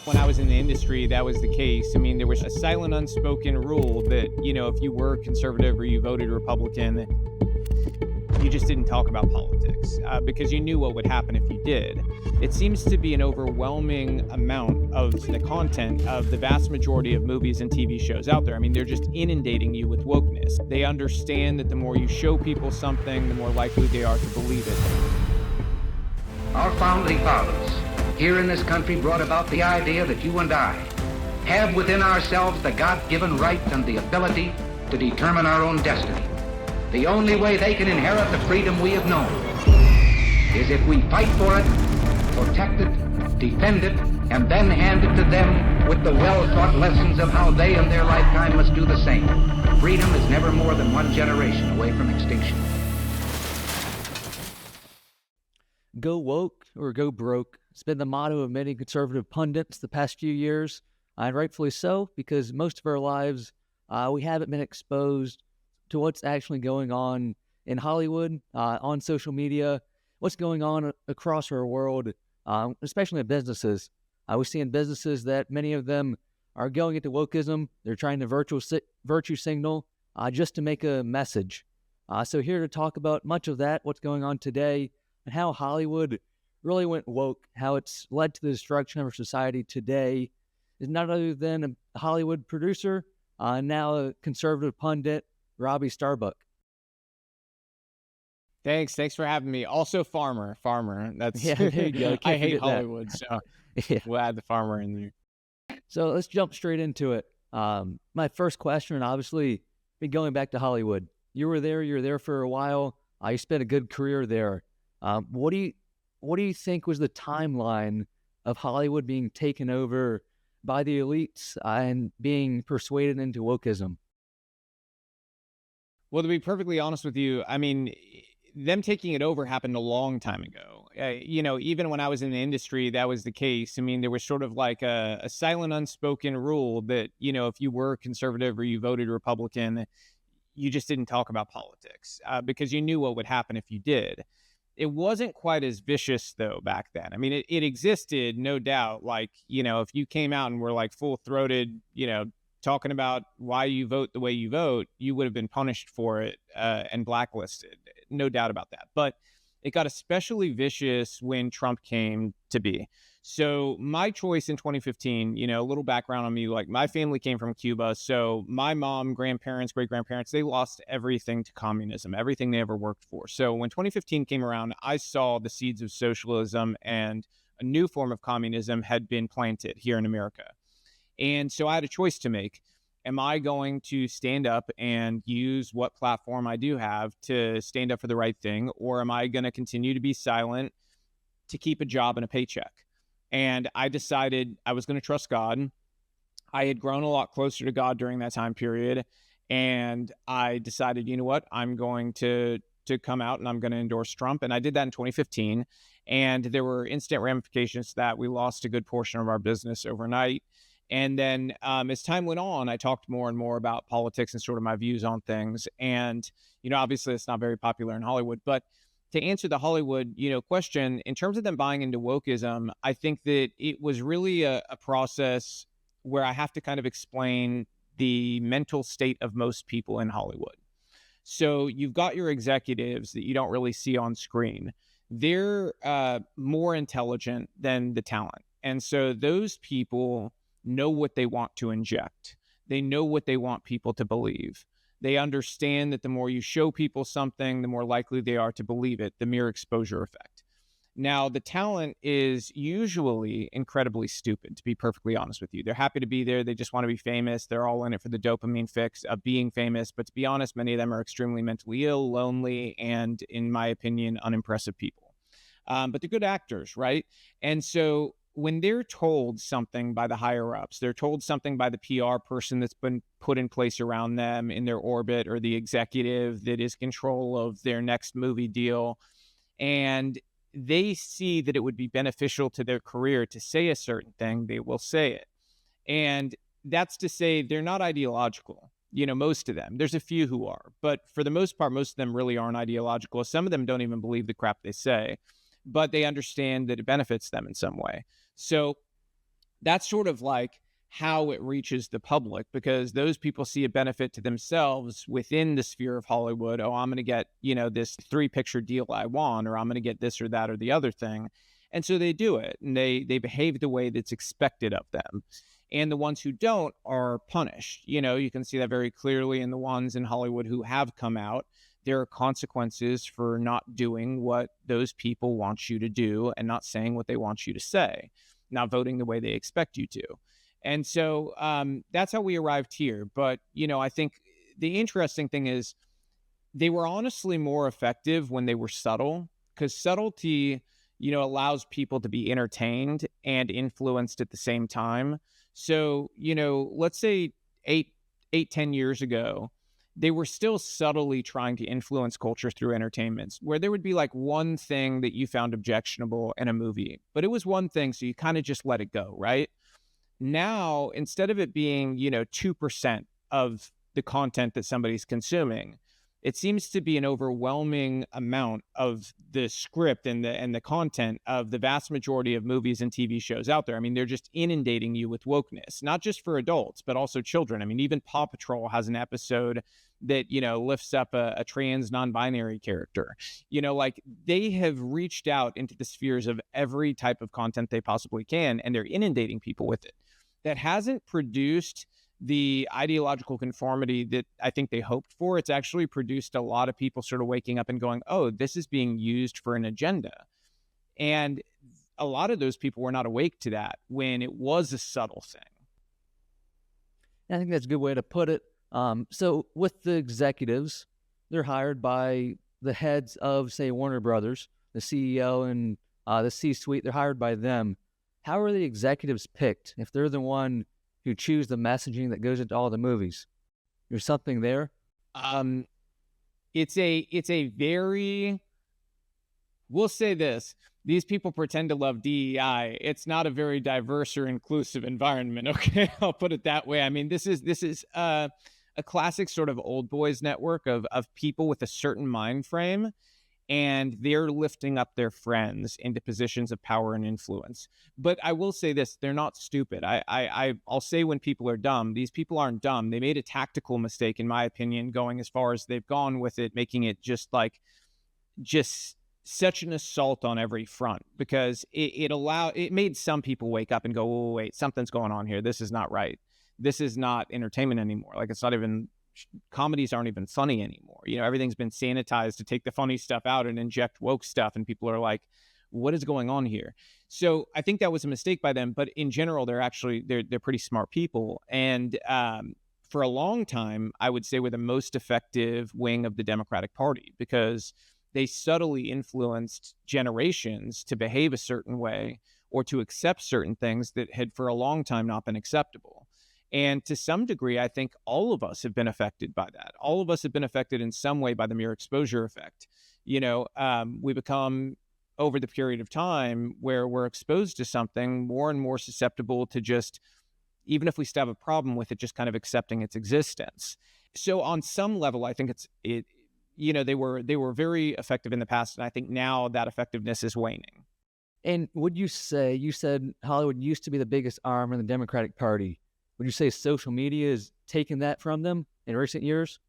When I was in the industry, that was the case. I mean, there was a silent, unspoken rule that, if you were conservative or you voted Republican, you just didn't talk about politics because you knew what would happen if you did. It seems to be an overwhelming amount of the content of the vast majority of movies and TV shows out there. I mean, they're just inundating you with wokeness. They understand that the more you show people something, the more likely they are to believe it. Our founding fathers here in this country brought about the idea that you and I have within ourselves the God-given right and the ability to determine our own destiny. The only way they can inherit the freedom we have known is if we fight for it, protect it, defend it, and then hand it to them with the well-thought lessons of how they in their lifetime must do the same. Freedom is never more than one generation away from extinction. Go woke or go broke. It's been the motto of many conservative pundits the past few years, and rightfully so, because most of our lives we haven't been exposed to what's actually going on in Hollywood, on social media, what's going on across our world, especially in businesses. We see in businesses that many of them are going into wokeism. They're trying to virtue signal just to make a message. So here to talk about much of that, what's going on today, and how Hollywood really went woke, how it's led to the destruction of our society today, is not other than a Hollywood producer, now a conservative pundit, Robby Starbuck. Thanks for having me. Also, farmer. That's Yeah, there you go. I hate forget that. Hollywood, so Yeah. we'll add the farmer in there. So let's jump straight into it. My first question, obviously, been going back to Hollywood. You were there for a while. You spent a good career there. What do you think was the timeline of Hollywood being taken over by the elites and being persuaded into wokeism? Well, to be perfectly honest with you, I mean, them taking it over happened a long time ago. Even when I was in the industry, that was the case. I mean, there was sort of like a silent, unspoken rule that, if you were conservative or you voted Republican, you just didn't talk about politics because you knew what would happen if you did. It wasn't quite as vicious, though, back then. I mean, it existed, no doubt. Like, if you came out and were like full-throated, talking about why you vote the way you vote, you would have been punished for it and blacklisted. No doubt about that. But it got especially vicious when Trump came to be. So my choice in 2015, a little background on me, like my family came from Cuba. So my mom, grandparents, great-grandparents, they lost everything to communism, everything they ever worked for. So when 2015 came around, I saw the seeds of socialism and a new form of communism had been planted here in America. And so I had a choice to make. Am I going to stand up and use what platform I do have to stand up for the right thing? Or am I going to continue to be silent to keep a job and a paycheck? And I decided I was going to trust God. I had grown a lot closer to God during that time period. And I decided, you know what, I'm going to come out and I'm going to endorse Trump. And I did that in 2015. And there were instant ramifications to that. We lost a good portion of our business overnight. And then as time went on, I talked more and more about politics and sort of my views on things. And, obviously it's not very popular in Hollywood. But to answer the Hollywood, question, in terms of them buying into wokeism, I think that it was really a process where I have to kind of explain the mental state of most people in Hollywood. So you've got your executives that you don't really see on screen. They're more intelligent than the talent. And so those people know what they want to inject. They know what they want people to believe. They understand that the more you show people something, the more likely they are to believe it, the mere exposure effect. Now, the talent is usually incredibly stupid, to be perfectly honest with you. They're happy to be there. They just want to be famous. They're all in it for the dopamine fix of being famous. But to be honest, many of them are extremely mentally ill, lonely, and, in my opinion, unimpressive people. But they're good actors, right? And so when they're told something by the higher ups, they're told something by the PR person that's been put in place around them in their orbit, or the executive that is control of their next movie deal, and they see that it would be beneficial to their career to say a certain thing, they will say it. And that's to say they're not ideological. Most of them. There's a few who are, but for the most part, most of them really aren't ideological. Some of them don't even believe the crap they say, but they understand that it benefits them in some way. So That's sort of like how it reaches the public, because those people see a benefit to themselves within the sphere of Hollywood. Oh, I'm going to get, this 3 picture deal I want, or I'm going to get this or that or the other thing. And so they do it, and they behave the way that's expected of them. And the ones who don't are punished. You can see that very clearly in the ones in Hollywood who have come out. There are consequences for not doing what those people want you to do and not saying what they want you to say, not voting the way they expect you to. And so that's how we arrived here. But, I think the interesting thing is they were honestly more effective when they were subtle, because subtlety, allows people to be entertained and influenced at the same time. So, let's say 10 years ago, they were still subtly trying to influence culture through entertainments, where there would be like one thing that you found objectionable in a movie, but it was one thing. So you kind of just let it go, right? Now, instead of it being, 2% of the content that somebody's consuming, it seems to be an overwhelming amount of the script and the content of the vast majority of movies and TV shows out there. I mean, they're just inundating you with wokeness, not just for adults, but also children. I mean, even Paw Patrol has an episode that, lifts up a trans non-binary character. Like, they have reached out into the spheres of every type of content they possibly can, and they're inundating people with it. That hasn't produced the ideological conformity that I think they hoped for. It's actually produced a lot of people sort of waking up and going, oh, this is being used for an agenda. And a lot of those people were not awake to that when it was a subtle thing. I think that's a good way to put it. So with the executives, they're hired by the heads of, say, Warner Brothers, the CEO and the C-suite. They're hired by them. How are the executives picked if they're the one who choose the messaging that goes into all the movies? There's something there. It's a very, we'll say this, these people pretend to love DEI. It's not a very diverse or inclusive environment. Okay. I'll put it that way. I mean, this is a classic sort of old boys network of people with a certain mind frame, and they're lifting up their friends into positions of power and influence. But I will say this, they're not stupid. I'll say when people are dumb, these people aren't dumb. They made a tactical mistake, in my opinion, going as far as they've gone with it, making it just such an assault on every front, because it made some people wake up and go, oh, wait, something's going on here. This is not right. This is not entertainment anymore. Like, it's not even, comedies aren't even funny anymore. Everything's been sanitized to take the funny stuff out and inject woke stuff. And people are like, what is going on here? So I think that was a mistake by them. But in general, they're pretty smart people. And for a long time, I would say we're the most effective wing of the Democratic Party, because they subtly influenced generations to behave a certain way or to accept certain things that had for a long time not been acceptable. And to some degree, I think all of us have been affected by that. All of us have been affected in some way by the mere exposure effect. We become, over the period of time where we're exposed to something, more and more susceptible to just, even if we still have a problem with it, just kind of accepting its existence. So on some level, I think they were very effective in the past, and I think now that effectiveness is waning. And would you say, you said Hollywood used to be the biggest arm in the Democratic Party. Would you say social media has taken that from them in recent years?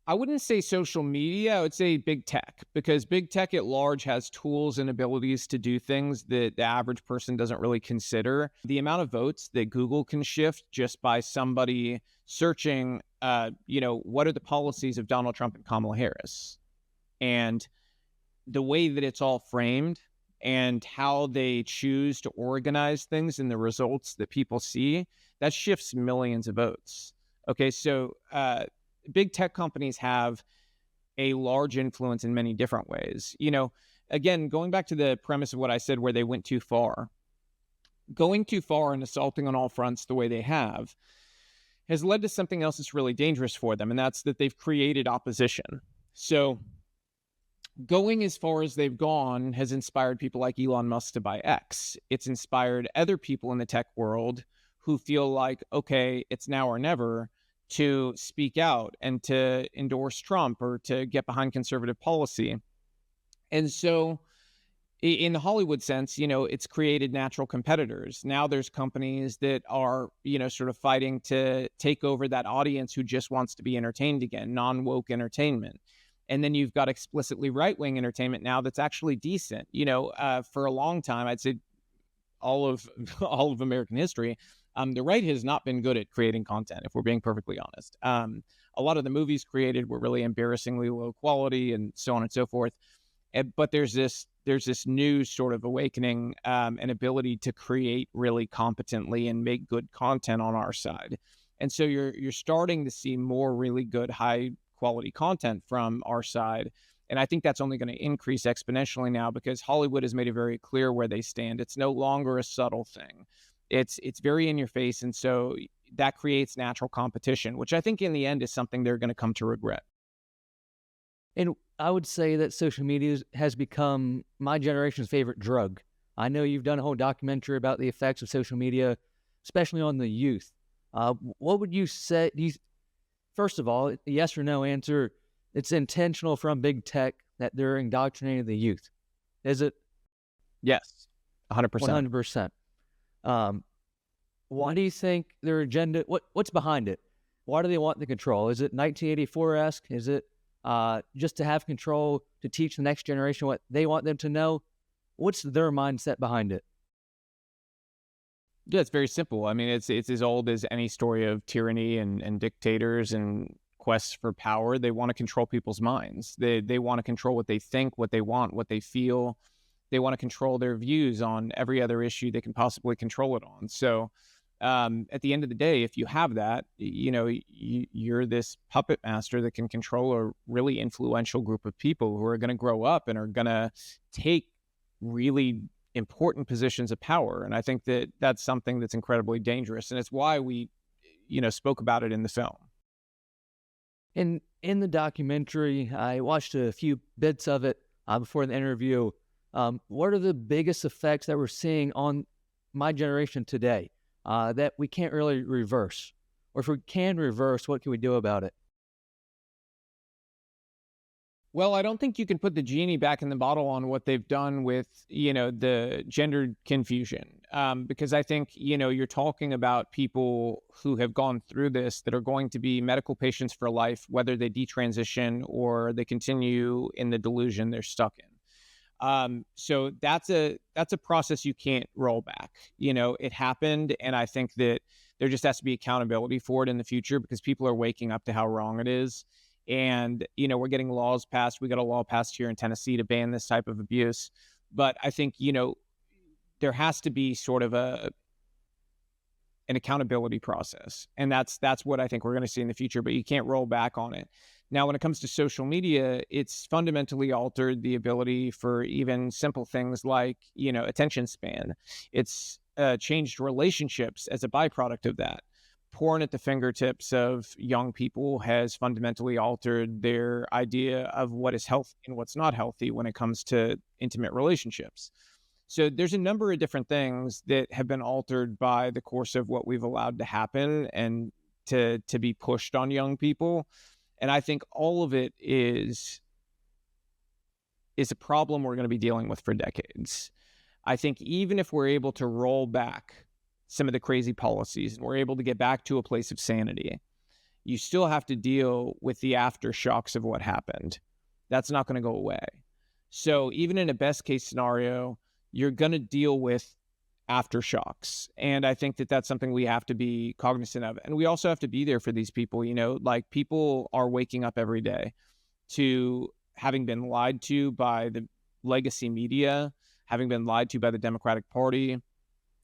I wouldn't say social media. I would say big tech, because big tech at large has tools and abilities to do things that the average person doesn't really consider. The amount of votes that Google can shift just by somebody searching, what are the policies of Donald Trump and Kamala Harris? And the way that it's all framed, and how they choose to organize things and the results that people see, that shifts millions of votes. Okay, so big tech companies have a large influence in many different ways. Again, going back to the premise of what I said, where they went too far, going too far and assaulting on all fronts the way they have has led to something else that's really dangerous for them, and that's that they've created opposition. So going as far as they've gone has inspired people like Elon Musk to buy X. It's inspired other people in the tech world who feel like, okay, it's now or never, to speak out and to endorse Trump or to get behind conservative policy. And so In the Hollywood sense, it's created natural competitors. Now there's companies that are, sort of fighting to take over that audience who just wants to be entertained again, non-woke entertainment. And then you've got explicitly right-wing entertainment now that's actually decent. For a long time, I'd say all of all of American history, the right has not been good at creating content, if we're being perfectly honest. A lot of the movies created were really embarrassingly low quality and so on and so forth. But there's this new sort of awakening, and ability to create really competently and make good content on our side. And so you're starting to see more really good high quality content from our side. And I think that's only going to increase exponentially now because Hollywood has made it very clear where they stand. It's no longer a subtle thing. It's very in your face. And so that creates natural competition, which I think in the end is something they're going to come to regret. And I would say that social media has become my generation's favorite drug. I know you've done a whole documentary about the effects of social media, especially on the youth. What would you say? First of all, yes or no answer, it's intentional from big tech that they're indoctrinating the youth. Is it? Yes, 100%. 100%. Why do you think their agenda, what's behind it? Why do they want the control? Is it 1984-esque? Is it just to have control, to teach the next generation what they want them to know? What's their mindset behind it? Yeah, it's very simple. I mean, it's as old as any story of tyranny and dictators and quests for power. They want to control people's minds. They want to control what they think, what they want, what they feel. They want to control their views on every other issue they can possibly control it on. So at the end of the day, if you have that, you're this puppet master that can control a really influential group of people who are going to grow up and are going to take really important positions of power. And I think that that's something that's incredibly dangerous. And it's why we, spoke about it in the film. In the documentary, I watched a few bits of it before the interview. What are the biggest effects that we're seeing on my generation today that we can't really reverse? Or if we can reverse, what can we do about it? Well, I don't think you can put the genie back in the bottle on what they've done with, the gender confusion. Because I think, you're talking about people who have gone through this that are going to be medical patients for life, whether they detransition or they continue in the delusion they're stuck in. So that's a process you can't roll back. It happened. And I think that there just has to be accountability for it in the future because people are waking up to how wrong it is. And, we're getting laws passed. We got a law passed here in Tennessee to ban this type of abuse. But I think, there has to be sort of an accountability process. And that's what I think we're going to see in the future, but you can't roll back on it. Now, when it comes to social media, it's fundamentally altered the ability for even simple things like, attention span. It's changed relationships as a byproduct of that. Porn at the fingertips of young people has fundamentally altered their idea of what is healthy and what's not healthy when it comes to intimate relationships. So there's a number of different things that have been altered by the course of what we've allowed to happen and to be pushed on young people. And I think all of it is a problem we're going to be dealing with for decades. I think even if we're able to roll back some of the crazy policies and we're able to get back to a place of sanity, you still have to deal with the aftershocks of what happened. That's not going to go away. So even in a best case scenario, you're going to deal with aftershocks. And I think that that's something we have to be cognizant of. And we also have to be there for these people. Like people are waking up every day to having been lied to by the legacy media, having been lied to by the Democratic Party,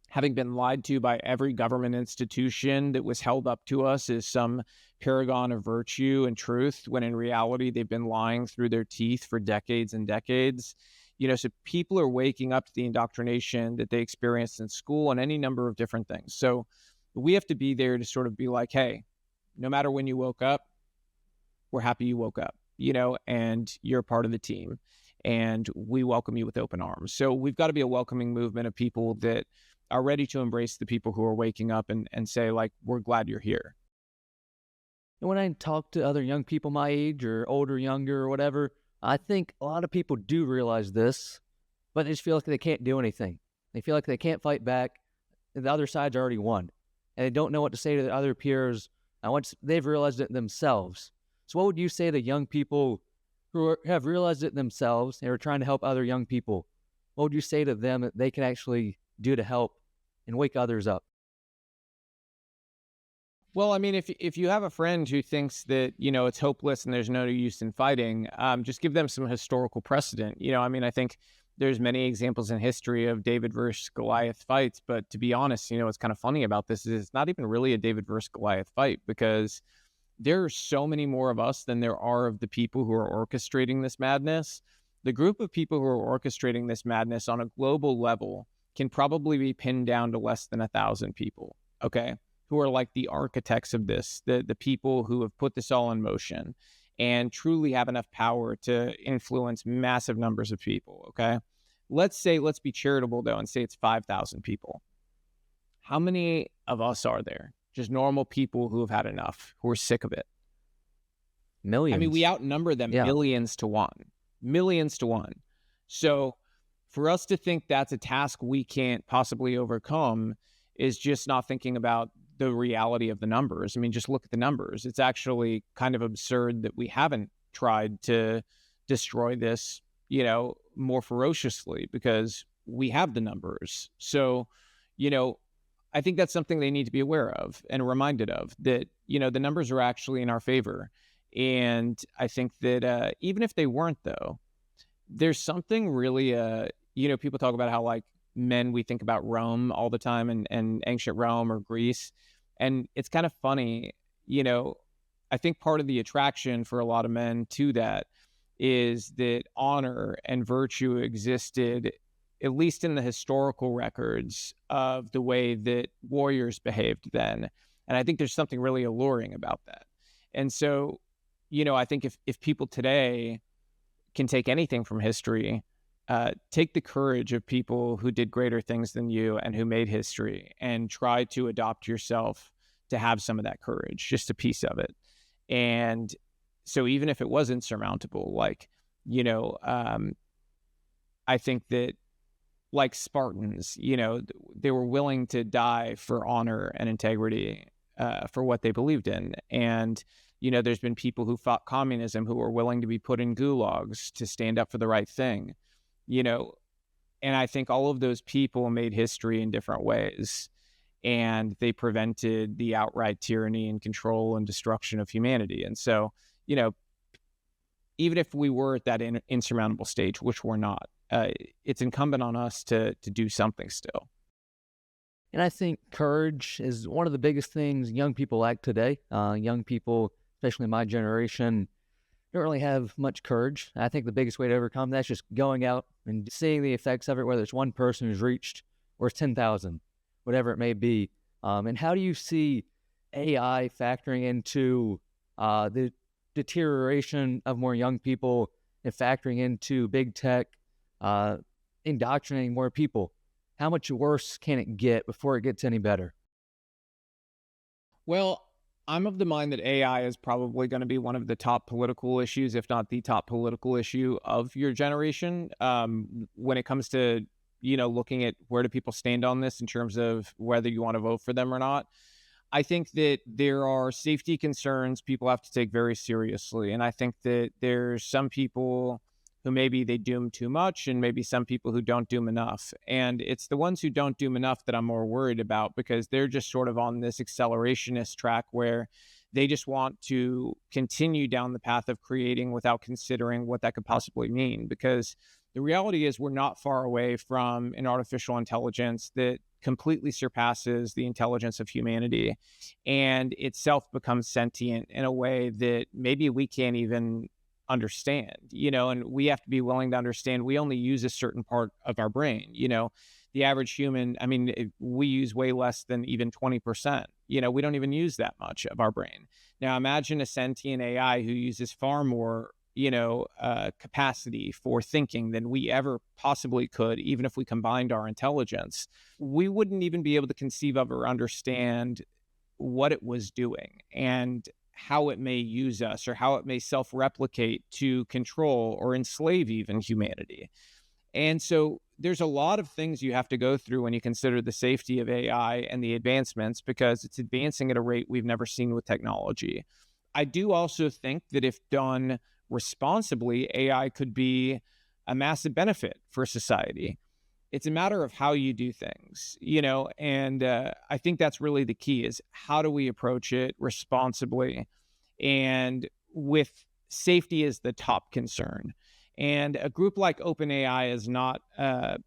having been lied to by every government institution that was held up to us as some paragon of virtue and truth, when in reality, they've been lying through their teeth for decades and decades. So people are waking up to the indoctrination that they experienced in school and any number of different things. So we have to be there to sort of be like, hey, no matter when you woke up, we're happy you woke up, and you're part of the team and we welcome you with open arms. So we've got to be a welcoming movement of people that are ready to embrace the people who are waking up and say, like, we're glad you're here. And when I talk to other young people my age or older, younger, or whatever, I think a lot of people do realize this, but they just feel like they can't do anything. They feel like they can't fight back. The other side's already won, and they don't know what to say to their other peers once they've realized it themselves. So what would you say to young people who have realized it themselves and are trying to help other young people? What would you say to them that they can actually do to help and wake others up? Well, I mean, if you have a friend who thinks that, it's hopeless and there's no use in fighting, just give them some historical precedent. I mean, I think there's many examples in history of David versus Goliath fights, but to be honest, what's kind of funny about this is it's not even really a David versus Goliath fight, because there are so many more of us than there are of the people who are orchestrating this madness. The group of people who are orchestrating this madness on a global level can probably be pinned down to less than 1,000 people, okay, who are like the architects of this, the people who have put this all in motion and truly have enough power to influence massive numbers of people, okay? Let's be charitable, though, and say it's 5,000 people. How many of us are there? Just normal people who have had enough, who are sick of it. Millions. I mean, we outnumber them millions to one. Millions to one. So for us to think that's a task we can't possibly overcome is just not thinking about the reality of the numbers. I mean, just look at the numbers. It's actually kind of absurd that we haven't tried to destroy this, more ferociously, because we have the numbers. So, I think that's something they need to be aware of and reminded of, that, the numbers are actually in our favor. And I think that even if they weren't, though, there's something really, people talk about how, like, men, we think about Rome all the time, and ancient Rome or Greece. And it's kind of funny, I think part of the attraction for a lot of men to that is that honor and virtue existed, at least in the historical records, of the way that warriors behaved then. And I think there's something really alluring about that. And so, I think if people today can take anything from history, take the courage of people who did greater things than you and who made history, and try to adopt yourself to have some of that courage, just a piece of it. And so even if it was insurmountable, like, I think that, like Spartans, they were willing to die for honor and integrity, for what they believed in. And, there's been people who fought communism who were willing to be put in gulags to stand up for the right thing, and I think all of those people made history in different ways, and they prevented the outright tyranny and control and destruction of humanity. And so, even if we were at that insurmountable stage, which we're not, it's incumbent on us to do something still. And I think courage is one of the biggest things young people lack today. Young people, especially my generation, don't really have much courage. I think the biggest way to overcome that is just going out and seeing the effects of it, whether it's one person who's reached or it's 10,000, whatever it may be. And how do you see AI factoring into the deterioration of more young people and factoring into big tech, indoctrinating more people? How much worse can it get before it gets any better? Well, I'm of the mind that AI is probably going to be one of the top political issues, if not the top political issue of your generation. When it comes to, looking at where do people stand on this in terms of whether you want to vote for them or not. I think that there are safety concerns people have to take very seriously. And I think that there's some people who maybe they doom too much, and maybe some people who don't doom enough. And it's the ones who don't doom enough that I'm more worried about, because they're just sort of on this accelerationist track where they just want to continue down the path of creating without considering what that could possibly mean. Because the reality is we're not far away from an artificial intelligence that completely surpasses the intelligence of humanity, and itself becomes sentient in a way that maybe we can't even understand, and we have to be willing to understand we only use a certain part of our brain. The average human, I mean, we use way less than even 20%. We don't even use that much of our brain. Now imagine a sentient AI who uses far more, capacity for thinking than we ever possibly could, even if we combined our intelligence. We wouldn't even be able to conceive of or understand what it was doing and how it may use us, or how it may self-replicate to control or enslave even humanity. And so there's a lot of things you have to go through when you consider the safety of AI and the advancements, because it's advancing at a rate we've never seen with technology. I do also think that if done responsibly, AI could be a massive benefit for society. It's a matter of how you do things, and I think that's really the key, is how do we approach it responsibly and with safety as the top concern. And a group like OpenAI is not a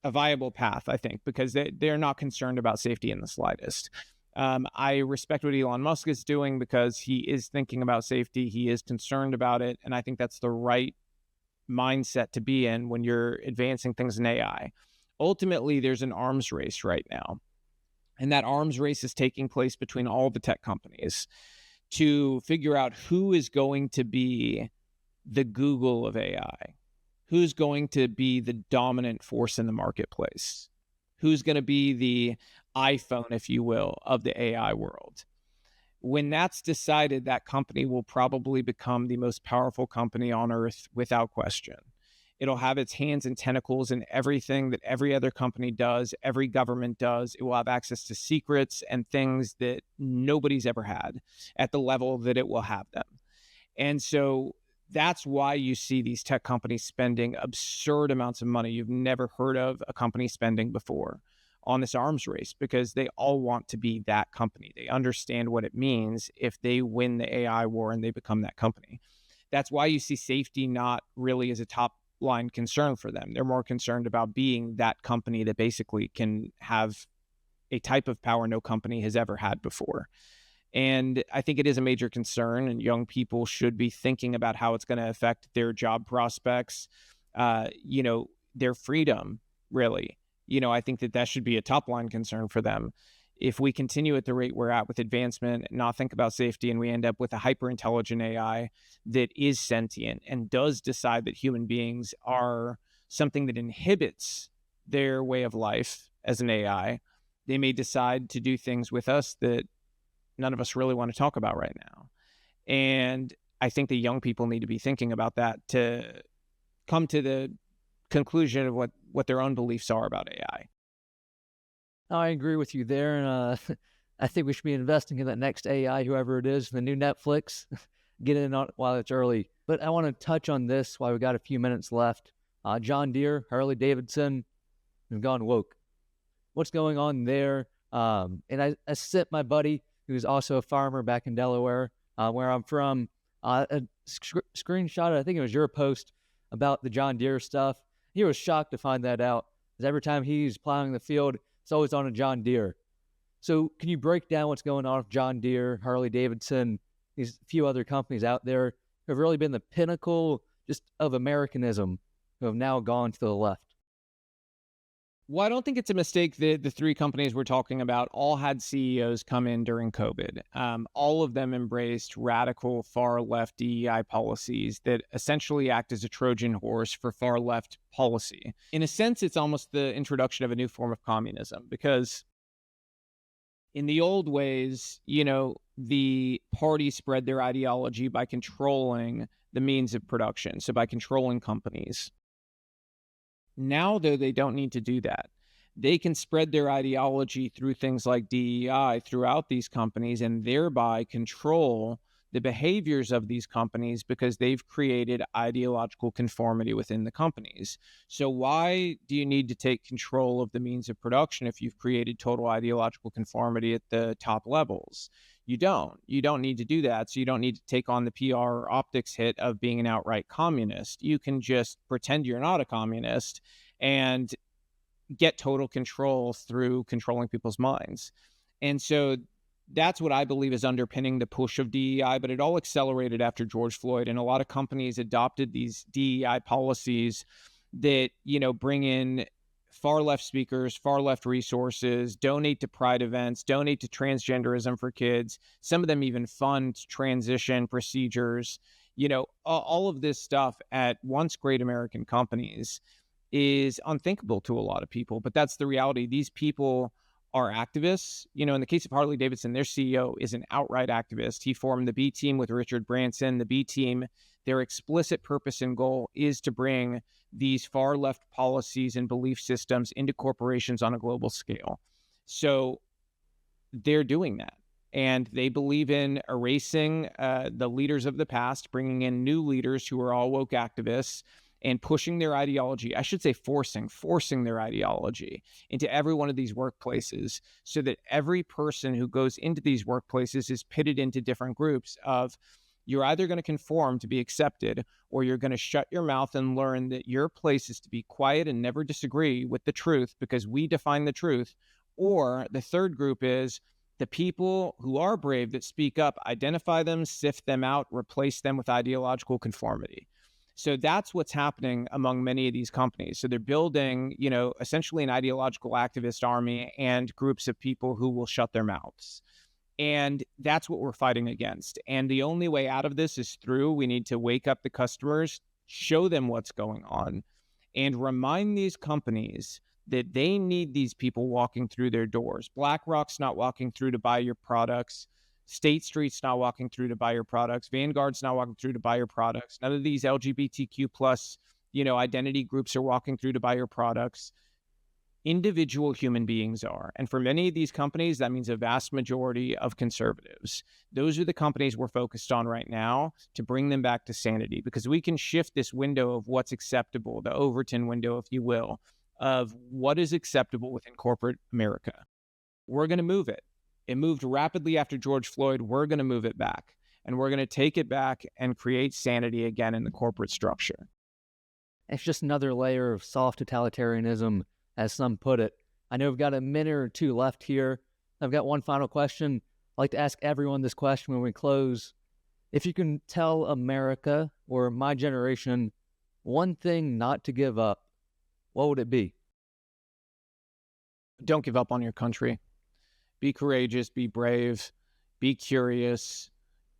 viable path, I think, because they're not concerned about safety in the slightest. I respect what Elon Musk is doing because he is thinking about safety. He is concerned about it. And I think that's the right mindset to be in when you're advancing things in AI. Ultimately, there's an arms race right now. And that arms race is taking place between all the tech companies to figure out who is going to be the Google of AI, who's going to be the dominant force in the marketplace, who's going to be the iPhone, if you will, of the AI world. When that's decided, that company will probably become the most powerful company on earth without question. It'll have its hands and tentacles in everything that every other company does, every government does. It will have access to secrets and things that nobody's ever had at the level that it will have them. And so that's why you see these tech companies spending absurd amounts of money you've never heard of a company spending before on this arms race, because they all want to be that company. They understand what it means if they win the AI war and they become that company. That's why you see safety not really as a top line concern for them. They're more concerned about being that company that basically can have a type of power no company has ever had before. And I think it is a major concern, and young people should be thinking about how it's going to affect their job prospects, their freedom, really. I think that should be a top line concern for them. If we continue at the rate we're at with advancement and not think about safety, and we end up with a hyper intelligent AI that is sentient and does decide that human beings are something that inhibits their way of life as an AI, they may decide to do things with us that none of us really want to talk about right now. And I think the young people need to be thinking about that to come to the conclusion of what their own beliefs are about AI. I agree with you there. And I think we should be investing in that next AI, whoever it is, the new Netflix. Get in on it while it's early. But I want to touch on this while we got a few minutes left. John Deere, Harley Davidson have gone woke. What's going on there? And I sent my buddy, who's also a farmer back in Delaware, where I'm from, a screenshot. I think it was your post about the John Deere stuff. He was shocked to find that out, because every time he's plowing the field, it's always on a John Deere. So can you break down what's going on with John Deere, Harley Davidson, these few other companies out there who have really been the pinnacle just of Americanism, who have now gone to the left? Well, I don't think it's a mistake that the three companies we're talking about all had CEOs come in during COVID. All of them embraced radical far left DEI policies that essentially act as a Trojan horse for far left policy. In a sense, it's almost the introduction of a new form of communism, because in the old ways, the party spread their ideology by controlling the means of production, so by controlling companies. Now, though, they don't need to do that. They can spread their ideology through things like DEI throughout these companies, and thereby control the behaviors of these companies, because they've created ideological conformity within the companies. So why do you need to take control of the means of production if you've created total ideological conformity at the top levels? You don't need to do that. So you don't need to take on the PR or optics hit of being an outright communist. You can just pretend you're not a communist and get total control through controlling people's minds. And so that's what I believe is underpinning the push of DEI, but it all accelerated after George Floyd, and a lot of companies adopted these DEI policies that, bring in far left speakers, far left resources, donate to pride events, donate to transgenderism for kids. Some of them even fund transition procedures. All of this stuff at once great American companies is unthinkable to a lot of people, but that's the reality. These people are activists. In the case of Harley Davidson, their CEO is an outright activist. He formed the B Team with Richard Branson. The B Team, their explicit purpose and goal is to bring these far left policies and belief systems into corporations on a global scale. So they're doing that. And they believe in erasing the leaders of the past, bringing in new leaders who are all woke activists, and pushing their ideology. I should say forcing their ideology into every one of these workplaces, so that every person who goes into these workplaces is pitted into different groups of, you're either going to conform to be accepted, or you're going to shut your mouth and learn that your place is to be quiet and never disagree with the truth because we define the truth. Or the third group is the people who are brave that speak up, identify them, sift them out, replace them with ideological conformity. So that's what's happening among many of these companies. So they're building, essentially an ideological activist army and groups of people who will shut their mouths. And that's what we're fighting against. And the only way out of this is through, we need to wake up the customers, show them what's going on, and remind these companies that they need these people walking through their doors. BlackRock's not walking through to buy your products. State Street's not walking through to buy your products. Vanguard's not walking through to buy your products. None of these LGBTQ plus, identity groups are walking through to buy your products. Individual human beings are. And for many of these companies, that means a vast majority of conservatives. Those are the companies we're focused on right now to bring them back to sanity, because we can shift this window of what's acceptable, the Overton window, if you will, of what is acceptable within corporate America. We're going to move it. It moved rapidly after George Floyd. We're going to move it back, and we're going to take it back and create sanity again in the corporate structure. It's just another layer of soft totalitarianism, as some put it. I know we've got a minute or two left here. I've got one final question. I'd like to ask everyone this question when we close. If you can tell America or my generation one thing not to give up, what would it be? Don't give up on your country. Be courageous, be brave, be curious.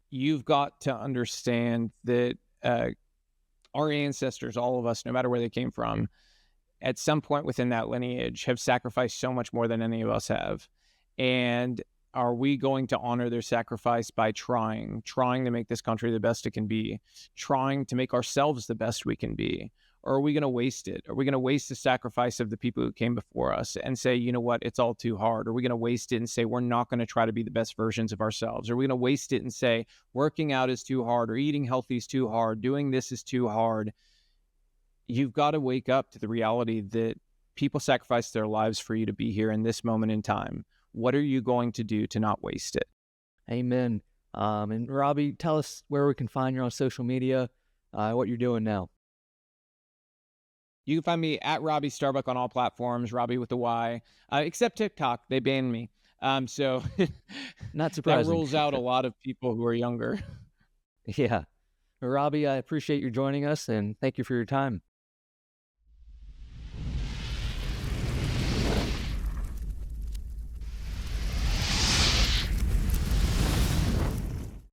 You've got to understand that our ancestors, all of us, no matter where they came from, at some point within that lineage have sacrificed so much more than any of us have. And are we going to honor their sacrifice by trying to make this country the best it can be, trying to make ourselves the best we can be? Or are we going to waste it? Are we going to waste the sacrifice of the people who came before us and say, you know what, it's all too hard? Are we going to waste it and say, we're not going to try to be the best versions of ourselves? Are we going to waste it and say, working out is too hard, or eating healthy is too hard, doing this is too hard? You've got to wake up to the reality that people sacrifice their lives for you to be here in this moment in time. What are you going to do to not waste it? Amen. And Robby, tell us where we can find you on social media, what you're doing now. You can find me at Robby Starbuck on all platforms, Robby with a Y, except TikTok. They banned me. So Not surprising. That rules out a lot of people who are younger. Yeah. Robby, I appreciate you joining us, and thank you for your time.